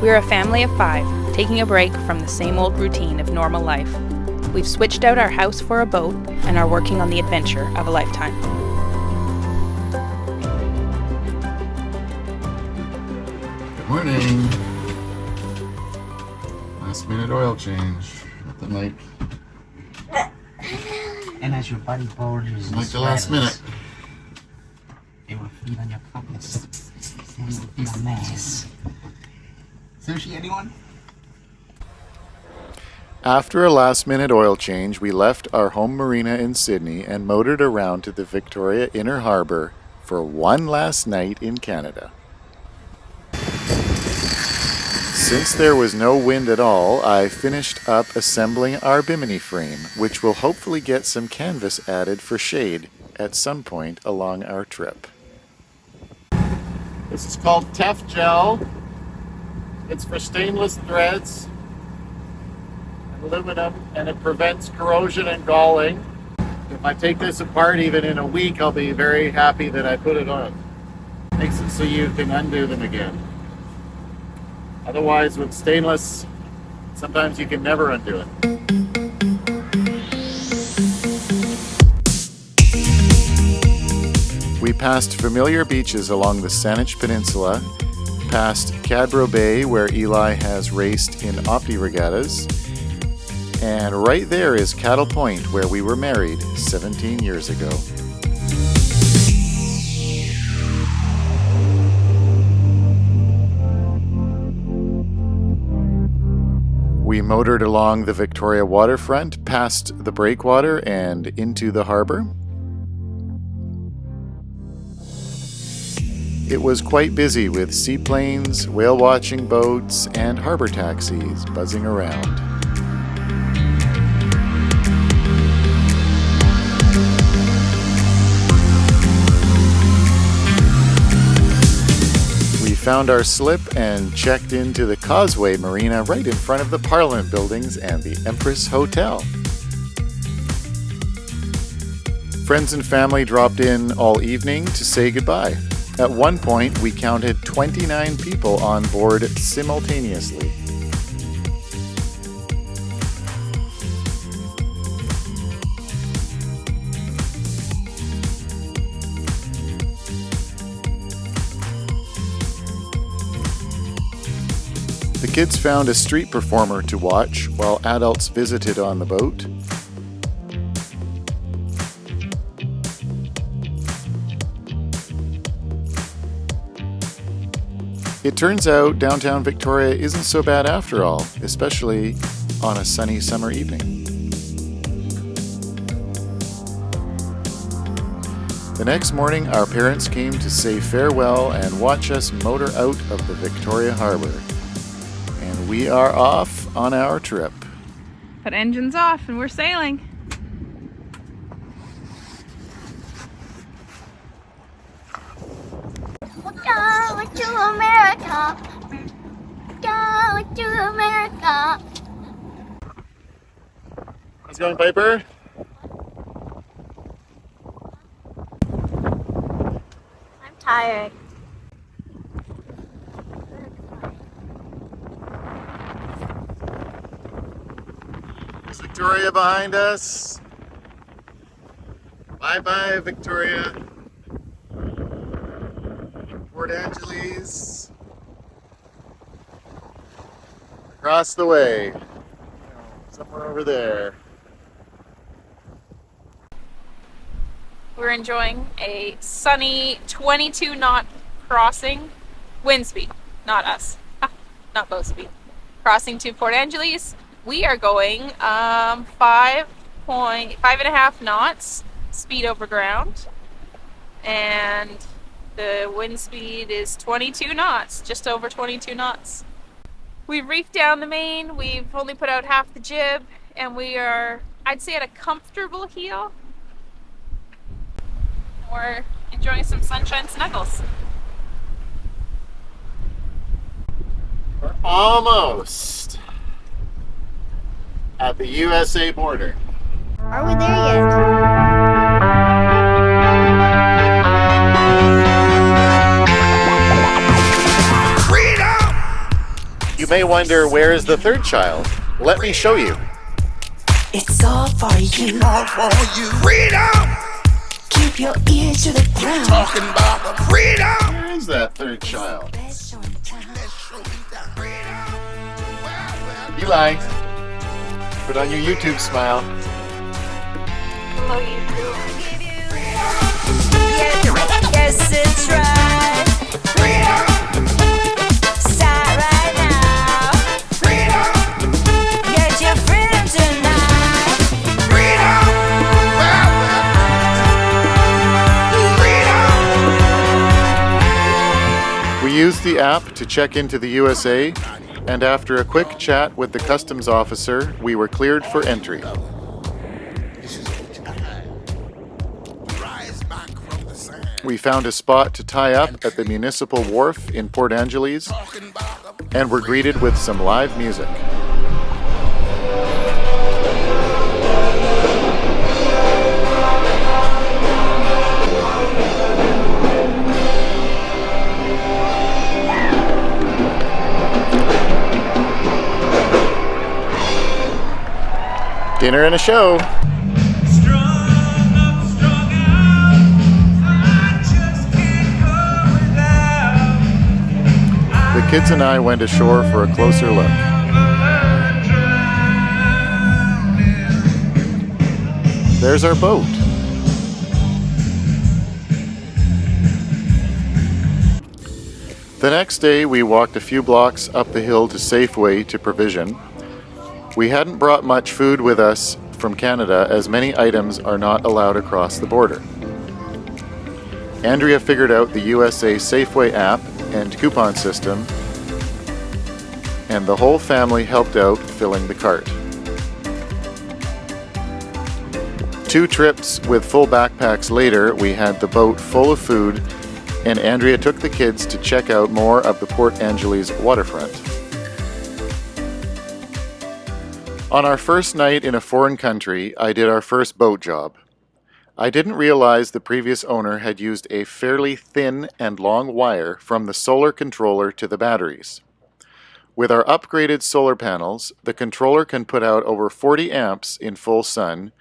We're a family of 5, taking a break from the same old routine of normal life. We've switched out our house for a boat and are working on the adventure of a lifetime. Good morning. Last minute oil change. Nothing like And as your body borders the last minute. It will feed on your pockets. And it will be a mess. Sushi, anyone? After a last-minute oil change, we left our home marina in Sydney and motored around to the Victoria Inner Harbour for one last night in Canada. Since there was no wind at all, I finished up assembling our bimini frame, which will hopefully get some canvas added for shade at some point along our trip. This is called Tef Gel. It's for stainless threads and aluminum, and it prevents corrosion and galling. If I take this apart even in a week, I'll be very happy that I put it on. Makes it so you can undo them again. Otherwise, with stainless, sometimes you can never undo it. We passed familiar beaches along the Saanich Peninsula, past Clallam Bay, where Eli has raced in Opti regattas, and right there is Cattle Point, where we were married 17 years ago. We motored along the Victoria waterfront, past the breakwater and into the harbour. It was quite busy with seaplanes, whale-watching boats, and harbour taxis buzzing around. We found our slip and checked into the Causeway Marina right in front of the Parliament buildings and the Empress Hotel. Friends and family dropped in all evening to say goodbye. At one point, we counted 29 people on board simultaneously. The kids found a street performer to watch while adults visited on the boat. It turns out downtown Victoria isn't so bad after all, especially on a sunny summer evening. The next morning, our parents came to say farewell and watch us motor out of the Victoria Harbour. And we are off on our trip. Put engines off and we're sailing. Going to America. Going to America. How's it going, Piper? I'm tired. Is Victoria behind us? Bye-bye, Victoria. Port Angeles. Across the way. Somewhere over there. We're enjoying a sunny 22 knot crossing. Wind speed, not us. Not boat speed. Crossing to Port Angeles. We are going 5.5 knots speed over ground. And the wind speed is 22 knots, just over 22 knots. We've reefed down the main, we've only put out half the jib, and we are, I'd say, at a comfortable heel. We're enjoying some sunshine snuggles. We're almost at the USA border. Are we there yet? may wonder, where is the third child? Let me show you. It's all for you. All for you. Freedom! Keep your ear to the ground. Talking about freedom! Where is that third child? Let's show 'em time. Let's show me that freedom. Well, Eli, put on your YouTube smile. Hello, YouTube. Yes, it's right. Start right now. Get your freedom tonight. We used the app to check into the USA, and after a quick chat with the customs officer, we were cleared for entry. We found a spot to tie up at the municipal wharf in Port Angeles, and were greeted with some live music. Dinner and a show. The kids and I went ashore for a closer look. There's our boat. The next day, we walked a few blocks up the hill to Safeway to provision. We hadn't brought much food with us from Canada, as many items are not allowed across the border. Andrea figured out the USA Safeway app and coupon system, and the whole family helped out filling the cart. 2 trips with full backpacks later, we had the boat full of food, and Andrea took the kids to check out more of the Port Angeles waterfront. On our first night in a foreign country, I did our first boat job. I didn't realize the previous owner had used a fairly thin and long wire from the solar controller to the batteries. With our upgraded solar panels, the controller can put out over 40 amps in full sun,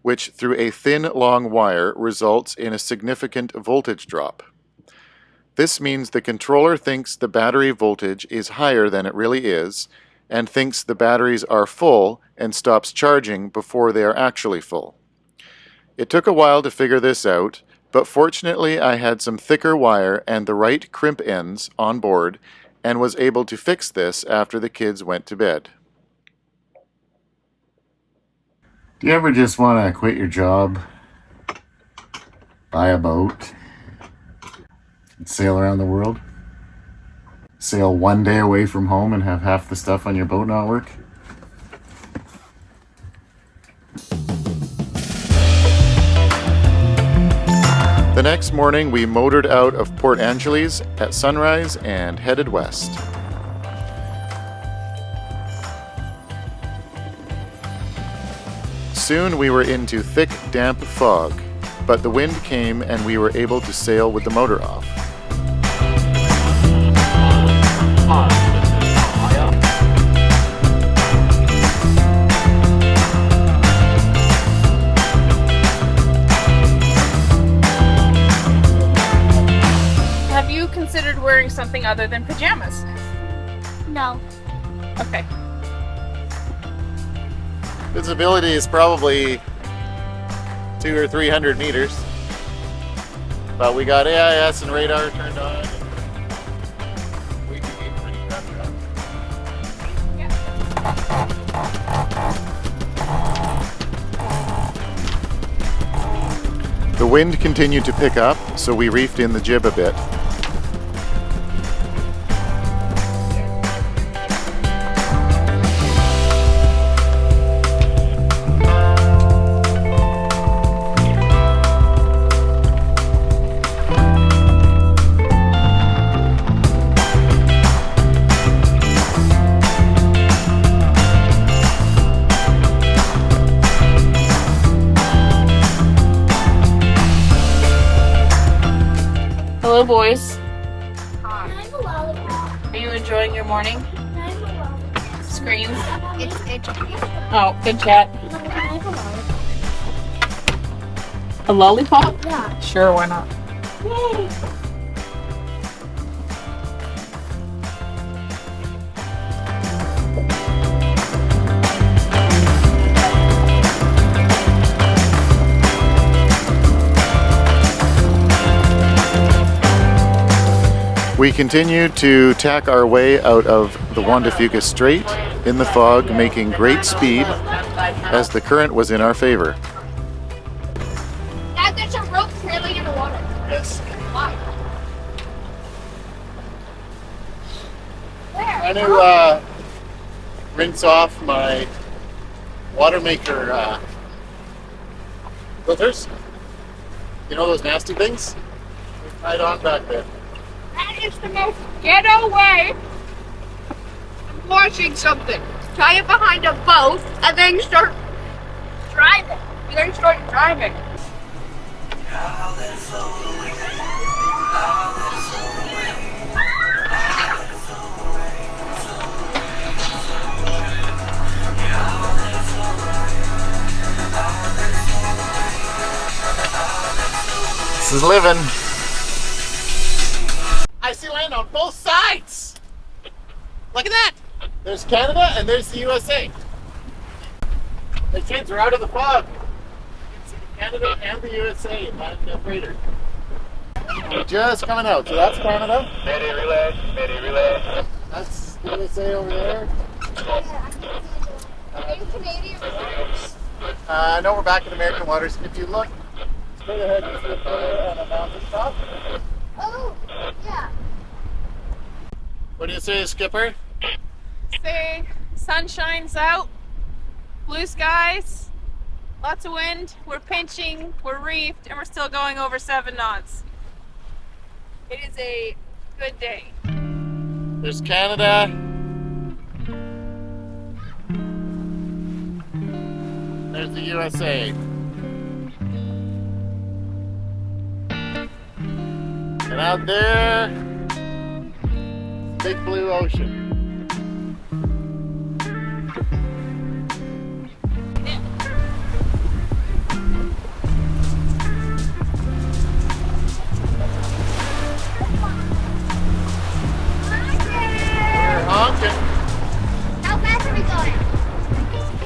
which through a thin, long wire results in a significant voltage drop. This means the controller thinks the battery voltage is higher than it really is, and thinks the batteries are full and stops charging before they are actually full. It took a while to figure this out, but fortunately I had some thicker wire and the right crimp ends on board, and was able to fix this after the kids went to bed. Do you ever just want to quit your job, buy a boat, and sail around the world? Sail one day away from home and have half the stuff on your boat not work? The next morning, we motored out of Port Angeles at sunrise and headed west. Soon we were into thick, damp fog, but the wind came and we were able to sail with the motor off. Have you considered wearing something other than pajamas? No. Okay. Visibility is probably 200 or 300 meters, but we got AIS and radar turned on. We can be pretty rough. The wind continued to pick up, so we reefed in the jib a bit. Hello, boys. I'm a lollipop. Are you enjoying your morning? I'm a screens. It's Oh, good chat. A lollipop? Yeah. Sure, why not? We continue to tack our way out of the Juan de Fuca Strait in the fog, making great speed as the current was in our favor. Dad, there's a rope trailing in the water. Yes. Why? Trying to rinse off my water maker filters. You know those nasty things? They're tied on back there. That is the most ghetto way of washing something. Tie it behind a boat and then start driving. And then start driving. This is living. I see land on both sides. Look at that. There's Canada and there's the USA. The kids are out of the fog. You can see Canada and the USA behind the freighter. Just coming out. So that's Canada. Ready, relax. That's the USA over there. Are you Canadian? No, we're back in American waters. If you look straight ahead, you see a photo on a mountain top. Oh, yeah. What do you say, Skipper? Say, sun shines out, blue skies, lots of wind, we're pinching, we're reefed, and we're still going over 7 knots. It is a good day. There's Canada. There's the USA. And out there, big blue ocean. We're honking. How fast are we going?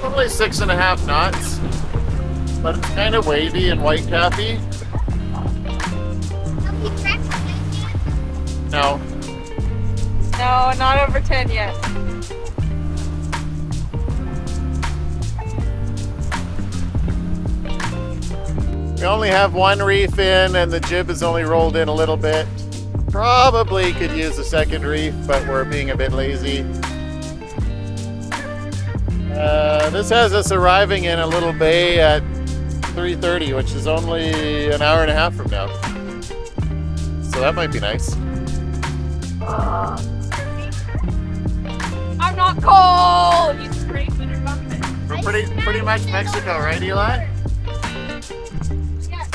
Probably 6.5 knots. But it's kind of wavy and white cappy. How many tracks are we? No. No, not over 10 yet. We only have one reef in and the jib is only rolled in a little bit. Probably could use a second reef, but we're being a bit lazy. This has us arriving in a little bay at 3:30, which is only an hour and a half from now. So that might be nice. I'm not cold! You scraped it or something. We're pretty much Mexico, right, Eli? Yes.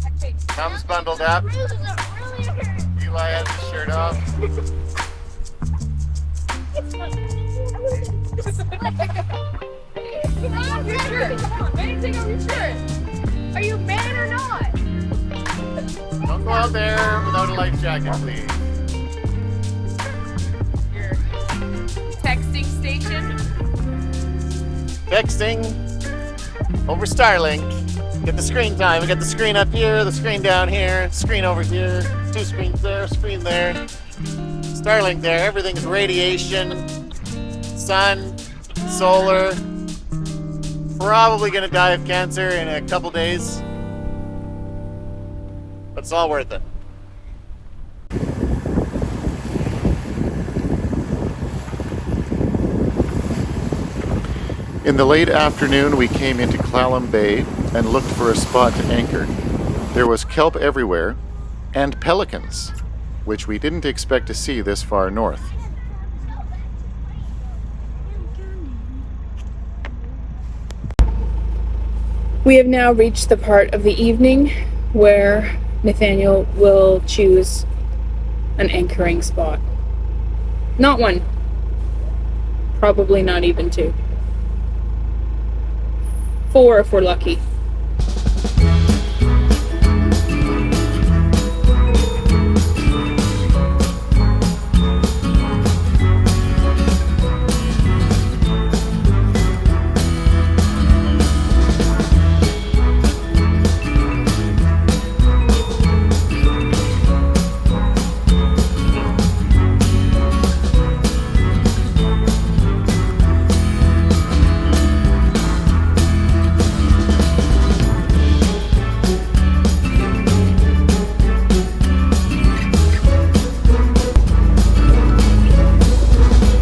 I think. Thumbs bundled up. Eli has his shirt off. Come on, your shirt. Come on, man, take off your shirt. Are you man or not? Don't go out there without a life jacket, please. Your texting station. Texting over Starlink. Get the screen time. We got the screen up here, the screen down here, screen over here, 2 screens there, screen there. Starlink there. Everything's radiation, sun, solar. Probably gonna die of cancer in a couple days. But it's all worth it. In the late afternoon, we came into Clallam Bay and looked for a spot to anchor. There was kelp everywhere and pelicans, which we didn't expect to see this far north. We have now reached the part of the evening where Nathaniel will choose an anchoring spot. Not one, Probably not even 2. 4 if we're lucky.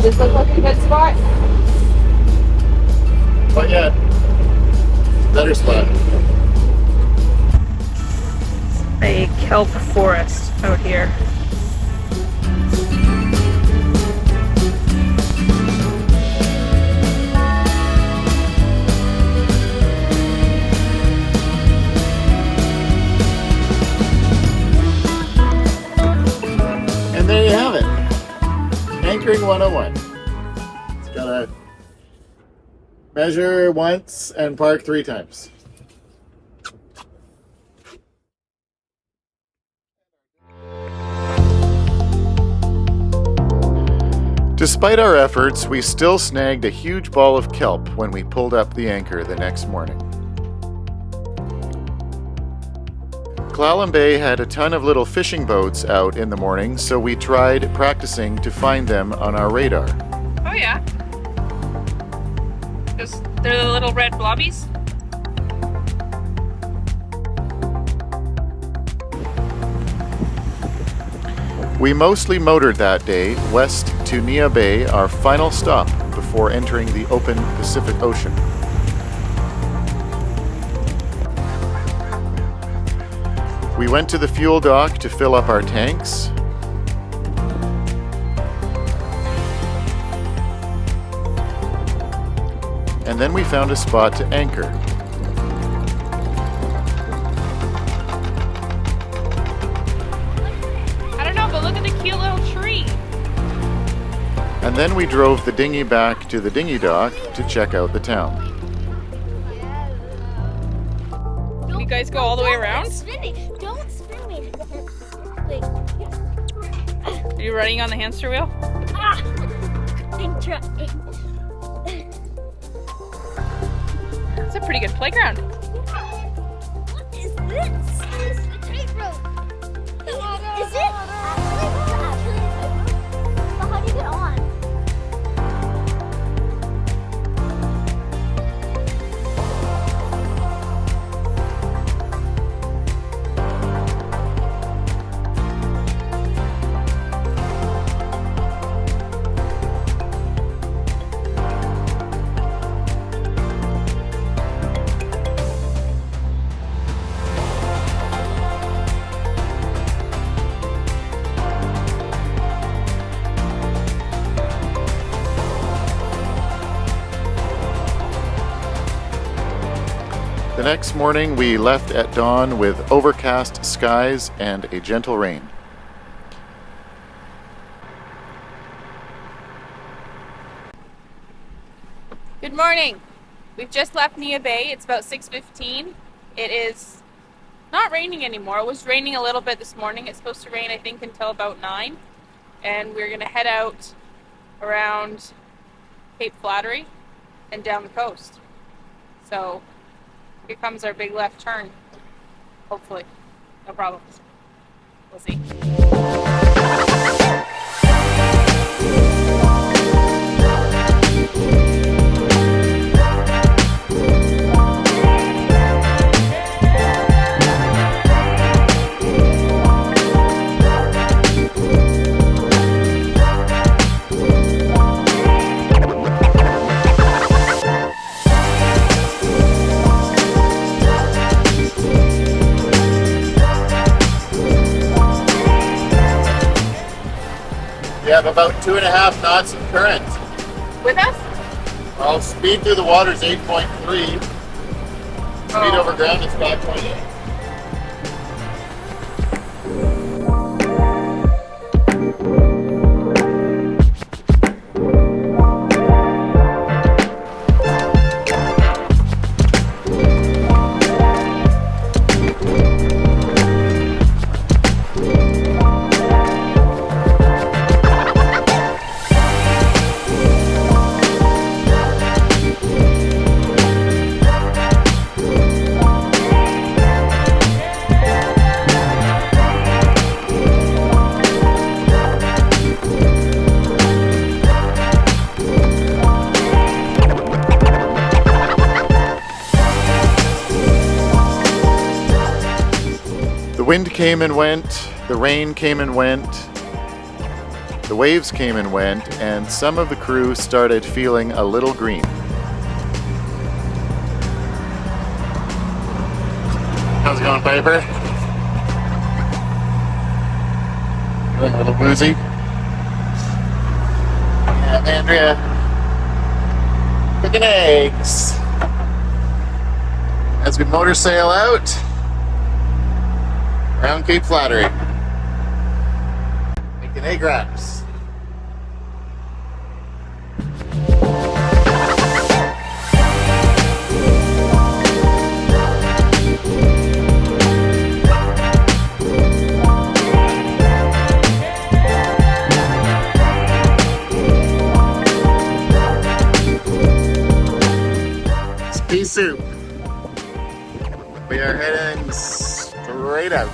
Does this look like a good spot? But yet, better spot. A kelp forest out here. And there you have it. Anchoring 101. It's gotta measure once and park 3 times. Despite our efforts, we still snagged a huge ball of kelp when we pulled up the anchor the next morning. Clallam Bay had a ton of little fishing boats out in the morning, so we tried practicing to find them on our radar. Oh yeah. They're the little red blobbies. We mostly motored that day west to Nia Bay, our final stop before entering the open Pacific Ocean. We went to the fuel dock to fill up our tanks. And then we found a spot to anchor. I don't know, but look at the cute little tree. And then we drove the dinghy back to the dinghy dock to check out the town. You guys go all the way around? Don't spin me. Wait. Are you running on the hamster wheel? Ah! I'm trying. It's a pretty good playground. What is this? It's a tightrope. Is it? Actually, but how do you get on? The next morning, we left at dawn with overcast skies and a gentle rain. Good morning. We've just left Nia Bay. It's about 6:15. It is not raining anymore. It was raining a little bit this morning. It's supposed to rain, I think, until about 9. And we're going to head out around Cape Flattery and down the coast. So here comes our big left turn. Hopefully. No problems. We'll see. We have about 2.5 knots of current. With us? Well, speed through the water is 8.3. Speed over ground is 5.8. wind came and went, the rain came and went, the waves came and went, and some of the crew started feeling a little green. How's it going, Piper? Feeling a little woozy? Yeah, Andrea. Cooking eggs. As we motor sail out around Cape Flattery. Making egg wraps. Pea soup. We are heading straight out.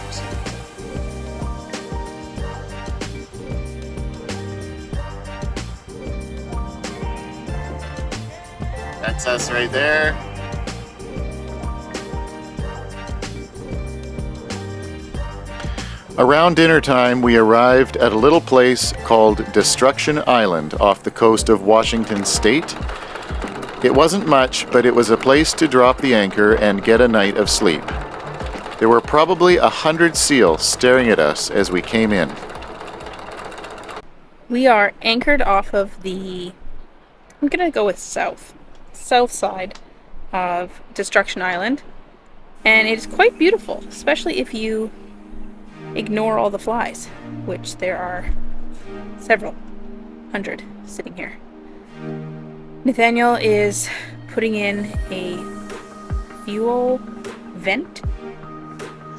That's us right there. Around dinner time, we arrived at a little place called Destruction Island off the coast of Washington State. It wasn't much, but it was a place to drop the anchor and get a night of sleep. There were probably 100 seals staring at us as we came in. We are anchored off of the, I'm gonna go with south side of Destruction Island, and it's quite beautiful, especially if you ignore all the flies, which there are several hundred sitting here. Nathaniel is putting in a fuel vent,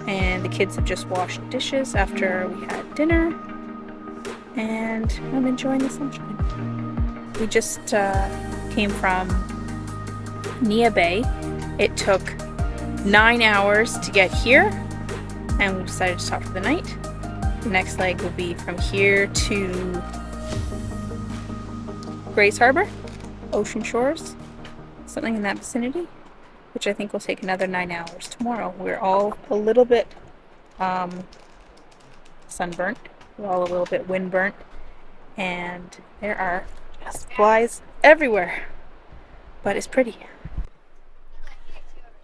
and the kids have just washed dishes after we had dinner, and I'm enjoying the sunshine. We just came from Nia Bay. It took 9 hours to get here, and we decided to stop for the night. The next leg will be from here to Grace Harbor, Ocean Shores, something in that vicinity, which I think will take another 9 hours tomorrow. We're all a little bit sunburnt, we're all a little bit windburnt, and there are just flies everywhere, but it's pretty.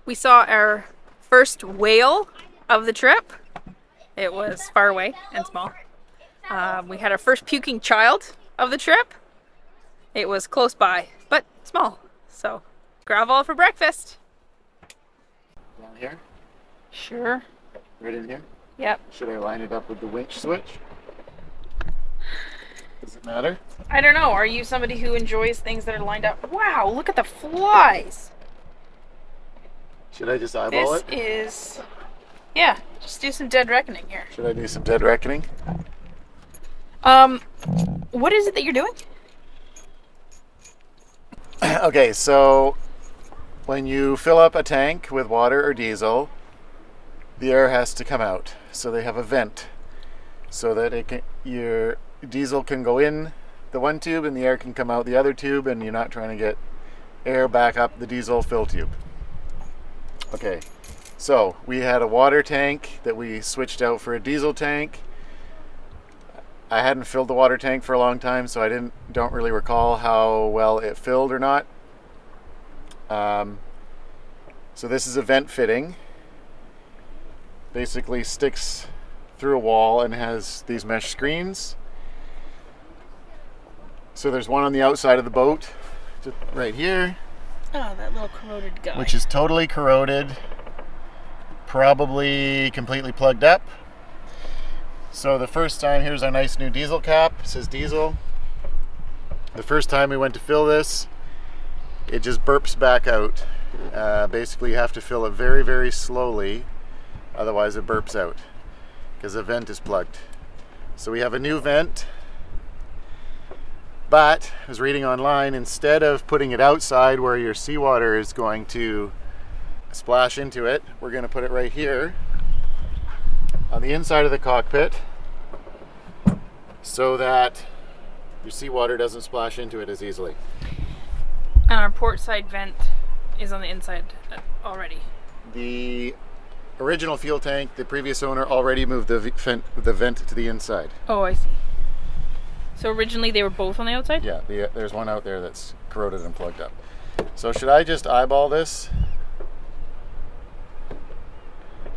We saw our first whale of the trip. It was far away and small. We had our first puking child of the trip. It was close by, but small. So, gravel for breakfast. Down here? Sure. Right in here? Yep. Should I line it up with the winch switch? Does it matter? I don't know. Are you somebody who enjoys things that are lined up? Wow, look at the flies. Should I just eyeball This it? is... Yeah, just do some dead reckoning here. Should I do some dead reckoning? What is it that you're doing? Okay, so when you fill up a tank with water or diesel, the air has to come out. So they have a vent so that your diesel can go in the one tube and the air can come out the other tube, and you're not trying to get air back up the diesel fill tube. Okay, so we had a water tank that we switched out for a diesel tank. I hadn't filled the water tank for a long time, so I don't really recall how well it filled or not. So this is a vent fitting. Basically sticks through a wall and has these mesh screens. So there's one on the outside of the boat, just right here. Oh, that little corroded guy. Which is totally corroded, probably completely plugged up. So the first time, here's our nice new diesel cap, it says diesel. The first time we went to fill this, it just burps back out. Basically you have to fill it very, very slowly, otherwise it burps out, because the vent is plugged. So we have a new vent, but I was reading online, instead of putting it outside where your seawater is going to splash into it, we're going to put it right here on the inside of the cockpit so that your seawater doesn't splash into it as easily. And our port side vent is on the inside already. The original fuel tank, the previous owner already moved the vent to the inside. Oh, I see. So originally they were both on the outside? Yeah, there's one out there that's corroded and plugged up. So should I just eyeball this?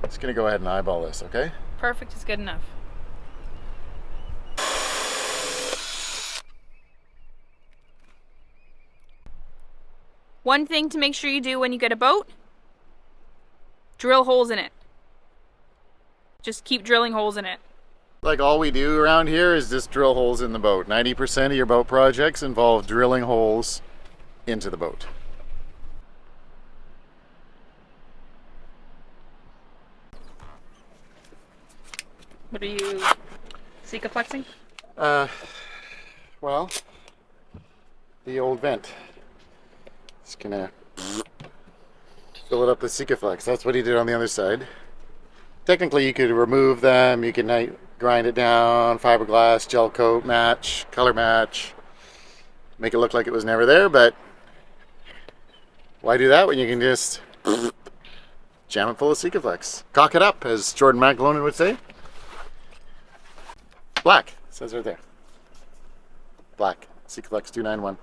Just gonna go ahead and eyeball this, okay? Perfect is good enough. One thing to make sure you do when you get a boat, drill holes in it. Just keep drilling holes in it. Like all we do around here is just drill holes in the boat. 90% of your boat projects involve drilling holes into the boat. What are you flexing? Well, the old vent. Just gonna fill it up with Sikaflex. That's what he did on the other side. Technically, you could remove them. You can grind it down, fiberglass, gel coat, match, color match, make it look like it was never there. But why do that when you can just jam it full of Sikaflex? Cock it up, as Jordan McLonan would say. Black, it says right there. Black, Sikaflex 291.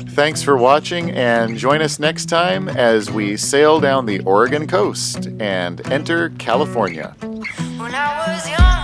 Thanks for watching, and join us next time as we sail down the Oregon coast and enter California. When I was young.